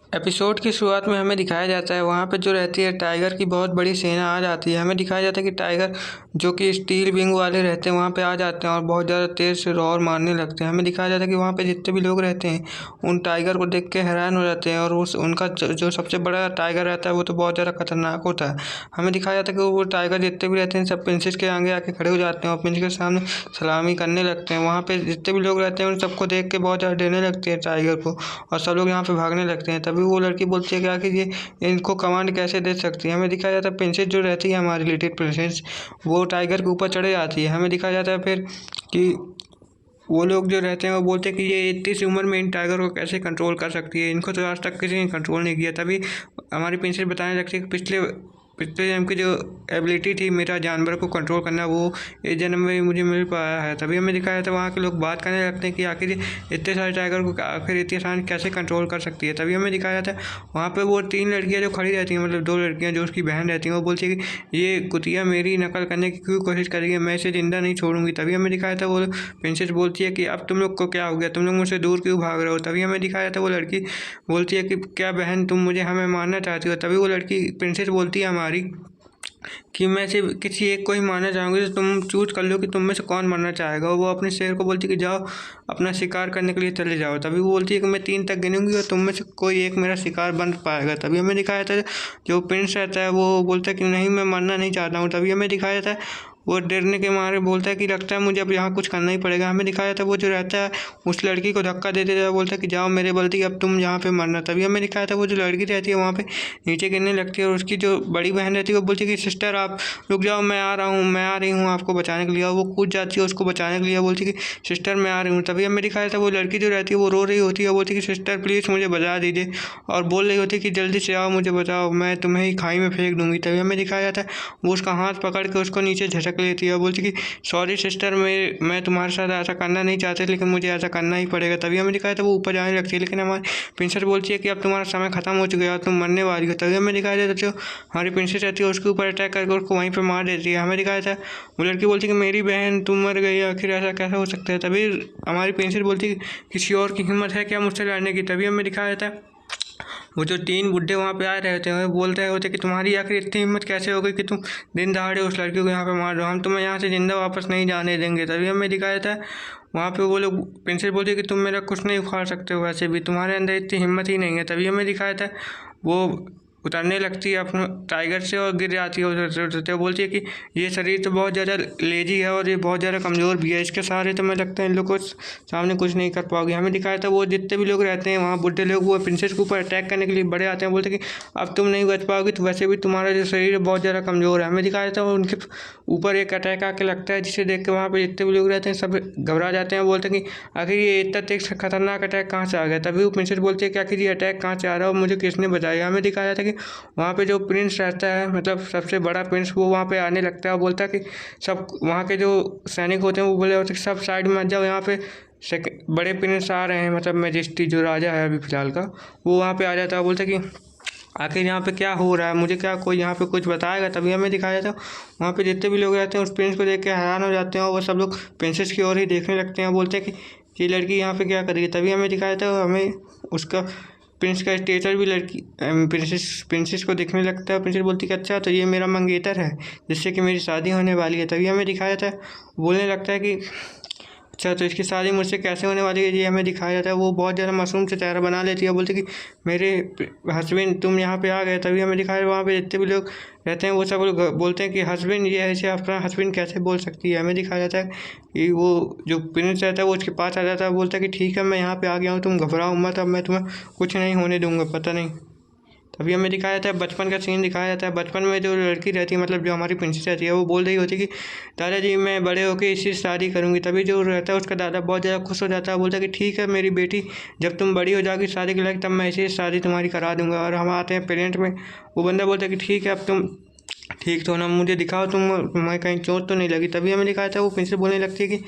Episode की शुरुआत में हमें दिखाया जाता है वहाँ पे जो रहती है टाइगर की बहुत बड़ी सेना आ जाती है। हमें दिखाया जाता है कि टाइगर जो कि स्टील विंग वाले रहते हैं वहाँ पे आ जाते हैं और बहुत ज़्यादा तेज़ से रॉर मारने लगते हैं। हमें दिखाया जाता है कि वहाँ पे जितने भी लोग रहते हैं उन टाइगर को देख के हैरान हो जाते हैं और उस उनका जो सबसे बड़ा टाइगर रहता है वो तो बहुत ज़्यादा खतरनाक होता है। हमें दिखाया जाता है कि वो टाइगर जितने भी रहते हैं सब प्रिंसेस के आगे आके खड़े हो जाते हैं और प्रिंसेस के सामने सलामी करने लगते हैं। वहाँ पे जितने भी लोग रहते हैं उन सबको देख के बहुत ज़्यादा डरने लगते हैं टाइगर को और सब लोग यहाँ पे भागने लगते हैं। तभी वो लड़की बोलती है कि आखिर ये इनको कमांड कैसे दे सकती है। हमें दिखाया जाता है प्रिंसेस जो रहती है हमारी लिटिल प्रिंसेस वो टाइगर के ऊपर चढ़े जाती है। हमें दिखाया जाता है फिर कि वो लोग जो रहते हैं वो बोलते हैं कि ये इतनी सी उम्र में इन टाइगर को कैसे कंट्रोल कर सकती है, इनको तो आज तक किसी ने कंट्रोल नहीं किया। तभी हमारी प्रिंसेस बताने लगती है कि पिछले पिछले जन्म की जो एबिलिटी थी मेरा जानवर को कंट्रोल करना वो इस जन्म में मुझे मिल पाया है। तभी हमें दिखाया था वहाँ के लोग बात करने लगते हैं कि आखिर इतने सारे टाइगर को आखिर इतनी आसान कैसे कंट्रोल कर सकती है। तभी हमें दिखाया था वहाँ पे वो 3 लड़कियाँ जो खड़ी रहती हैं, मतलब 2 लड़कियाँ जो उसकी बहन रहती हैं, वो बोलती है कि ये कुतिया मेरी नकल करने की क्यों कोशिश करेगी, मैं इसे ज़िंदा नहीं छोड़ूंगी। तभी हमें दिखाया था वो प्रिंसेस बोलती है कि अब तुम लोग को क्या हो गया, तुम लोग मुझसे दूर क्यों भाग रहे हो। तभी हमें दिखाया था वो लड़की बोलती है कि क्या बहन तुम मुझे हमें मारना चाहती हो। तभी वो लड़की प्रिंसेस बोलती है हमारी कि मैं सिर्फ किसी एक को ही मारना चाहूँगी, तो तुम चूज़ कर लो कि तुम में से कौन मरना चाहेगा। वो अपने शेर को बोलती है कि जाओ अपना शिकार करने के लिए चले जाओ। तभी वो बोलती है कि मैं 3 तक गिनूंगी और तुम में से कोई एक मेरा शिकार बन पाएगा। तभी हमें दिखाया था जो प्रिंस रहता है वो बोलता है कि नहीं मैं मरना नहीं चाहता हूँ। तभी हमें दिखाया था वो डरने के मारे बोलता है कि लगता है मुझे अब यहाँ कुछ करना ही पड़ेगा। हमें दिखाया था वो जो रहता है उस लड़की को धक्का देते हुए बोलता है कि जाओ मेरे बलती अब तुम यहाँ पे मरना। तभी हमें दिखाया था वो जो लड़की रहती है वहाँ पे नीचे गिरने लगती है और उसकी जो बड़ी बहन रहती है वो बोलती है कि सिस्टर आप रुक जाओ, मैं आ रहा हूँ, मैं आ रही हूँ आपको बचाने के लिए। और वो कूद जाती है उसको बचाने के लिए, बोलती है कि सिस्टर मैं आ रही हूँ। तभी हमें दिखाया था वो लड़की जो रहती है वो रो रही होती है, बोलती है कि सिस्टर प्लीज़ मुझे बचा दीजिए और बोल रही होती है कि जल्दी से आओ मुझे बचाओ, मैं तुम्हें ही खाई में फेंक दूँगी। तभी हमें दिखाया था वो उसका हाथ पकड़ के उसको नीचे झटक लेती है और बोलती है कि सॉरी सिस्टर मैं तुम्हारे साथ ऐसा करना नहीं चाहती लेकिन मुझे ऐसा करना ही पड़ेगा। तभी हमें दिखाया था वो ऊपर जाने लगती है लेकिन हमारी प्रिंसेस बोलती है कि अब तुम्हारा समय खत्म हो चुका है और तुम मरने वाली हो। तभी हमें दिखाया जाता है जो हमारी प्रिंसेस रहती है उसके ऊपर अटैक करके उसको वहीं पर मार देती है। हमें दिखाया था वो लड़की बोलती है कि मेरी बहन तुम मर गई, आखिर ऐसा कैसा हो सकता है। तभी हमारी प्रिंसेस बोलती है किसी और की हिम्मत है क्या मुझसे लड़ने की। तभी हमें दिखाया था वो जो 3 बुड्ढे वहाँ पे आए रहते हैं बोल रहे होते कि तुम्हारी आखिर इतनी हिम्मत कैसे हो गई कि तुम दिन दहाड़े उस लड़की को यहाँ पे मार दो, हम तुम्हें यहाँ से जिंदा वापस नहीं जाने देंगे। तभी हमें दिखाया था वहाँ पे वो लोग प्रिंसेस बोलती है कि तुम मेरा कुछ नहीं उखाड़ सकते हो, वैसे भी तुम्हारे अंदर इतनी हिम्मत ही नहीं है। तभी हमें दिखाया था वो उतरने लगती है अपने टाइगर से और गिर जाती है उतरते उतरते। बोलती है कि ये शरीर तो बहुत ज़्यादा लेजी है और ये बहुत ज़्यादा कमज़ोर भी है, इसके सहारे तो मैं लगता है इन लोगों को सामने कुछ नहीं कर पाओगे। हमें दिखाया था वो जितने भी लोग रहते हैं वहाँ बुढ़े लोग वो प्रिंसेस के ऊपर अटैक करने के लिए बड़े आते हैं, बोलते हैं कि अब तुम नहीं बच पाओगी, तो वैसे भी तुम्हारा जो शरीर है बहुत ज़्यादा कमज़ोर है। हमें दिखाया था उनके ऊपर एक अटैक आके लगता है जिसे देख के वहाँ पर जितने भी लोग रहते हैं सब घबरा जाते हैं, बोलते हैं कि आखिर ये इतना तेज खतरनाक अटैक कहाँ से आ गया। तभी वो प्रिंसेस बोलती है कि आखिर ये अटैक कहाँ से आ रहा है और मुझे किसने बचाया। हमें दिखाया था कि वहाँ पे जो प्रिंस रहता है मतलब सबसे बड़ा प्रिंस वो वहाँ पे आने लगता है और बोलता है कि सब वहाँ के जो सैनिक होते हैं वो बोले होते हैं कि सब साइड में आ जाओ, यहाँ पे बड़े प्रिंस आ रहे हैं, मतलब मैजेस्टी जो राजा है अभी फ़िलहाल का वो वहाँ पे आ जाता है। बोलता है कि आखिर यहाँ पे क्या हो रहा है, मुझे क्या कोई यहाँ पे कुछ बताएगा। तभी हमें दिखाया था वहाँ पे जितने भी लोग रहते हैं उस प्रिंस को देख के हैरान हो जाते हैं और वो सब लोग प्रिंसेस की ओर ही देखने लगते हैं, बोलते हैं कि ये लड़की यहाँ पे क्या करेगी। तभी हमें दिखाया था हमें उसका प्रिंस का स्टेचर भी लड़की प्रिंसेस को दिखने लगता है। प्रिंसेस बोलती है कि अच्छा तो ये मेरा मंगेतर है जिससे कि मेरी शादी होने वाली है। तभी हमें दिखाया था बोलने लगता है कि अच्छा तो इसकी शादी मुझसे कैसे होने वाली है। ये हमें दिखाया जाता है वो बहुत ज़्यादा मासूम से चेहरा बना लेती है, बोलती कि मेरे हस्बैंड तुम यहाँ पे आ गए। तभी हमें दिखाया वहाँ पे जितने भी लोग रहते हैं वो सब लोग बोलते हैं कि हस्बैंड ये ऐसे अपना हस्बैंड कैसे बोल सकती है। हमें दिखाया जाता है कि वो जो प्रिंस रहता है वो उसके पास आ जाता है, बोलता है कि ठीक है मैं यहाँ पे आ गया हूँ, तुम घबराओ मत, अब मैं तुम्हें कुछ नहीं होने दूंगा, पता नहीं। तभी हमें दिखाया जाता है बचपन का सीन दिखाया जाता है। बचपन में जो लड़की रहती है मतलब जो हमारी प्रिंसेस रहती है वो बोल रही होती है कि दादाजी मैं बड़े होकर इसी से शादी करूँगी। तभी जो रहता है उसका दादा बहुत ज़्यादा खुश हो जाता है, बोलता है कि ठीक है मेरी बेटी जब तुम बड़ी हो जाओगी शादी के लायक तब मैं इसी से शादी तुम्हारी करा दूँगा। और हम आते हैं पेरेंट में, वो बंदा बोलता है कि ठीक है अब तुम ठीक तो ना, मुझे दिखाओ तुम्हें कहीं चोट तो नहीं लगी। तभी हमें दिखाया था वो प्रिंसेस बोलने लगती है कि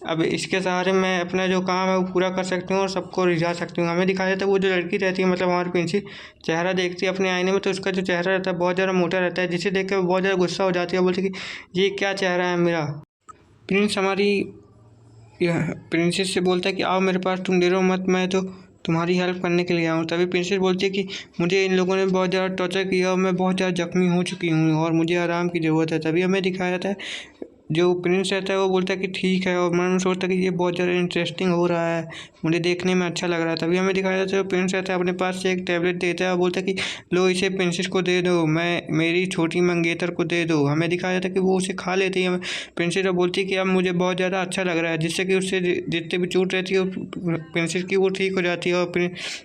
अब इसके सहारे मैं अपना जो काम है वो पूरा कर सकती हूँ और सबको रिझा सकती हूँ। हमें दिखाया था वो जो लड़की रहती है मतलब हमारी प्रिंसेस चेहरा देखती है अपने आईने में, तो उसका जो चेहरा रहता है बहुत ज़्यादा मोटा रहता है जिसे देख कर बहुत ज़्यादा गुस्सा हो जाती है, बोलती कि ये क्या चेहरा है मेरा। प्रिंस हमारी यह प्रिंसेस से बोलता है कि आओ मेरे पास, तुम डरो मत, मैं तो तुम्हारी हेल्प करने के लिए आया हूँ। तभी प्रिंसेस बोलती है कि मुझे इन लोगों ने बहुत ज़्यादा टॉर्चर किया और मैं बहुत ज़्यादा ज़ख्मी हो चुकी हूँ और मुझे आराम की ज़रूरत है। तभी हमें दिखाया जाता है जो प्रिंस रहता है वो बोलता है कि ठीक है, और मन में सोचता है कि ये बहुत ज़्यादा इंटरेस्टिंग हो रहा है, मुझे देखने में अच्छा लग रहा है। तभी हमें दिखाया जाता है प्रिंस रहता है अपने पास से एक टैबलेट देता है और बोलता है कि लो इसे प्रिंसेस को दे दो, मैं मेरी छोटी मंगेतर को दे दो। हमें दिखाया जाता है कि वो उसे खा लेती है। प्रिंसेस बोलती है कि अब मुझे बहुत ज़्यादा अच्छा लग रहा है, जिससे कि उससे जितने भी चोट रहती है प्रिंसेस की वो ठीक हो जाती है। और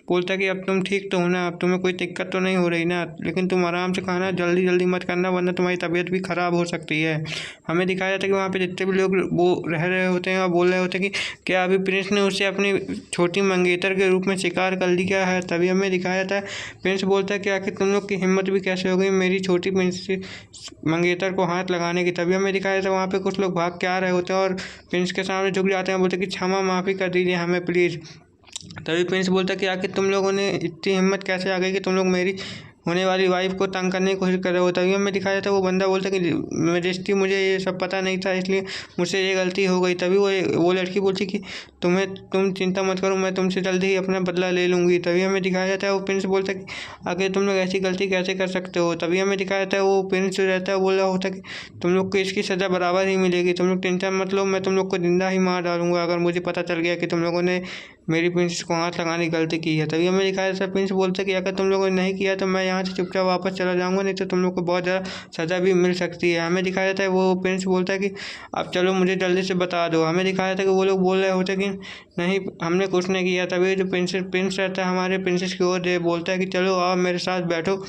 बोलता है कि अब तुम ठीक तो हो ना, अब तुम्हें कोई दिक्कत तो नहीं हो रही ना, लेकिन तुम आराम से खाना, जल्दी जल्दी मत करना वरना तुम्हारी तबीयत भी ख़राब हो सकती है। हमें दिखाया जाता है कि वहाँ पे जितने भी लोग वो रह रहे होते हैं और बोल रहे होते हैं कि क्या अभी प्रिंस ने उसे अपनी छोटी मंगेतर के रूप में शिकार कर लिया है। तभी हमें दिखाया जाता है प्रिंस बोलता है कि आखिर तुम लोग की हिम्मत भी कैसे हो गई मेरी छोटी मंगेतर को हाथ लगाने की। तभी हमें दिखाया जाता है वहाँ पे कुछ लोग भाग के आ रहे होते हैं और प्रिंस के सामने झुक जाते हैं, बोलते हैं कि क्षमा माफ़ी कर दीजिए हमें प्लीज़। तभी प्रिंस बोलता है कि आखिर तुम लोगों ने इतनी हिम्मत कैसे आ गई कि तुम लोग मेरी होने वाली वाइफ को तंग करने की कोशिश कर रहे हो। तभी हमें दिखाया जाता है वो बंदा बोलता है कि मैजेस्टी मुझे ये सब पता नहीं था, इसलिए मुझसे ये गलती हो गई। तभी वो लड़की बोलती कि तुम चिंता मत करो, मैं तुमसे जल्दी ही अपना बदला ले लूँगी। तभी हमें दिखाया जाता है वो प्रिंस बोलता है कि आखिर तुम लोग ऐसी गलती कैसे कर सकते हो। तभी हमें दिखाया जाता है वो प्रिंस जो रहता है बोल रहा होता है कि तुम लोग को इसकी सज़ा बराबर ही मिलेगी, तुम लोग टेंशन मत लो, मैं तुम लोग को जिंदा ही मार डालूंगा अगर मुझे पता चल गया कि तुम लोगों ने मेरी प्रिंसेस को हाथ लगाने की गलती की है। तभी हमें दिखाया जाता है प्रिंस बोलता है कि अगर तुम लोगों ने नहीं किया तो मैं यहाँ से चुपचाप वापस चला जाऊँगा, नहीं तो तुम लोग को बहुत ज़्यादा सज़ा भी मिल सकती है। हमें दिखाया जाता है वो प्रिंस बोलता है कि अब चलो मुझे जल्दी से बता दो। हमें दिखाया जाता है कि वो लोग बोल रहे होते कि नहीं हमने कुछ नहीं किया। तभी जो प्रिंस रहता है हमारे प्रिंसेस की ओर बोलता है कि चलो आओ मेरे साथ बैठो,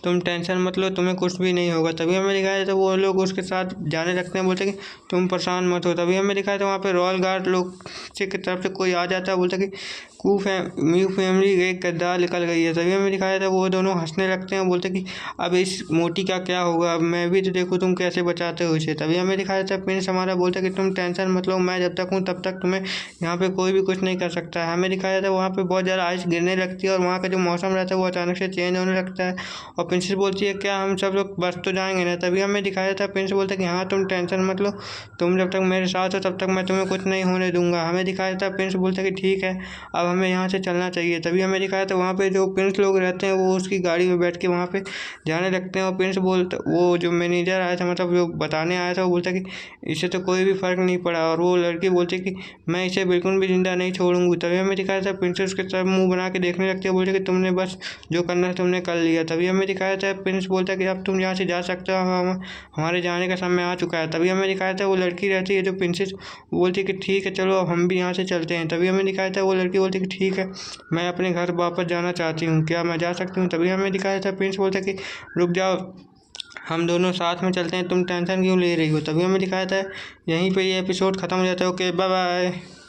तुम टेंशन मत लो, तुम्हें कुछ भी नहीं होगा। तभी हमें दिखाया जाता है वो लोग उसके साथ जाने लगते हैं, बोलते हैं कि तुम परेशान मत हो। तभी हमें दिखाया था वहाँ पे रॉयल गार्ड लोग से की तरफ से कोई आ जाता है, बोलता है कि म्यू फैमिली एक गद्दार निकल गई है। तभी हमें दिखाया था वो दोनों हंसने लगते हैं, बोलते कि अब इस मोटी का क्या होगा, मैं भी तो देखो तुम कैसे बचाते हो इसे। तभी हमें दिखाया था प्रिंस हमारा बोलता है कि तुम टेंशन मत लो, मैं जब तक हूँ तब तक तुम्हें यहाँ पे कोई भी कुछ नहीं कर सकता है। हमें दिखाया था वहाँ पे बहुत ज़्यादा आइस गिरने लगती है और वहाँ का जो मौसम रहता है वो अचानक से चेंज होने लगता है और प्रिंसेस बोलती है क्या हम सब लोग बच तो जाएंगे ना। तभी हमें दिखाया था प्रिंस बोलता है कि हाँ तुम टेंशन मत लो, तुम जब तक मेरे साथ हो तब तक मैं तुम्हें कुछ नहीं होने दूंगा। हमें दिखाया था प्रिंस बोलता है कि ठीक है अब हमें यहाँ से चलना चाहिए। तभी हमें दिखाया था वहाँ पे जो प्रिंस लोग रहते हैं वो उसकी गाड़ी में बैठ के वहाँ पे जाने लगते हैं और प्रिंस बोलता, वो जो मैनेजर आया था मतलब जो बताने आया था वो बोलता कि इससे तो कोई भी फ़र्क नहीं पड़ा, और वो लड़की बोलती कि मैं इसे बिल्कुल भी जिंदा नहीं छोड़ूंगी। तभी हमें दिखाया था प्रिंसेस के साथ मुँह बना के देखने लगते हैं, बोलते कि तुमने बस जो करना है तुमने कर लिया। तभी हमें दिखाया था प्रिंस बोलता है कि अब तुम यहाँ से जा सकते हो, हमारे जाने का समय आ चुका है। तभी हमें दिखाया था वो लड़की रहती है जो प्रिंसेस बोलती है कि ठीक है चलो अब हम भी यहाँ से चलते हैं। तभी हमें दिखाया था वो लड़की बोलती है कि ठीक है मैं अपने घर वापस जाना चाहती हूँ, क्या मैं जा सकती हूँ। तभी हमें दिखाया था प्रिंस बोलता है कि रुक जाओ हम दोनों साथ में चलते हैं, तुम टेंशन क्यों ले रही हो। तभी हमें दिखाया था यहीं पे ये एपिसोड ख़त्म हो जाता है। Okay bye bye.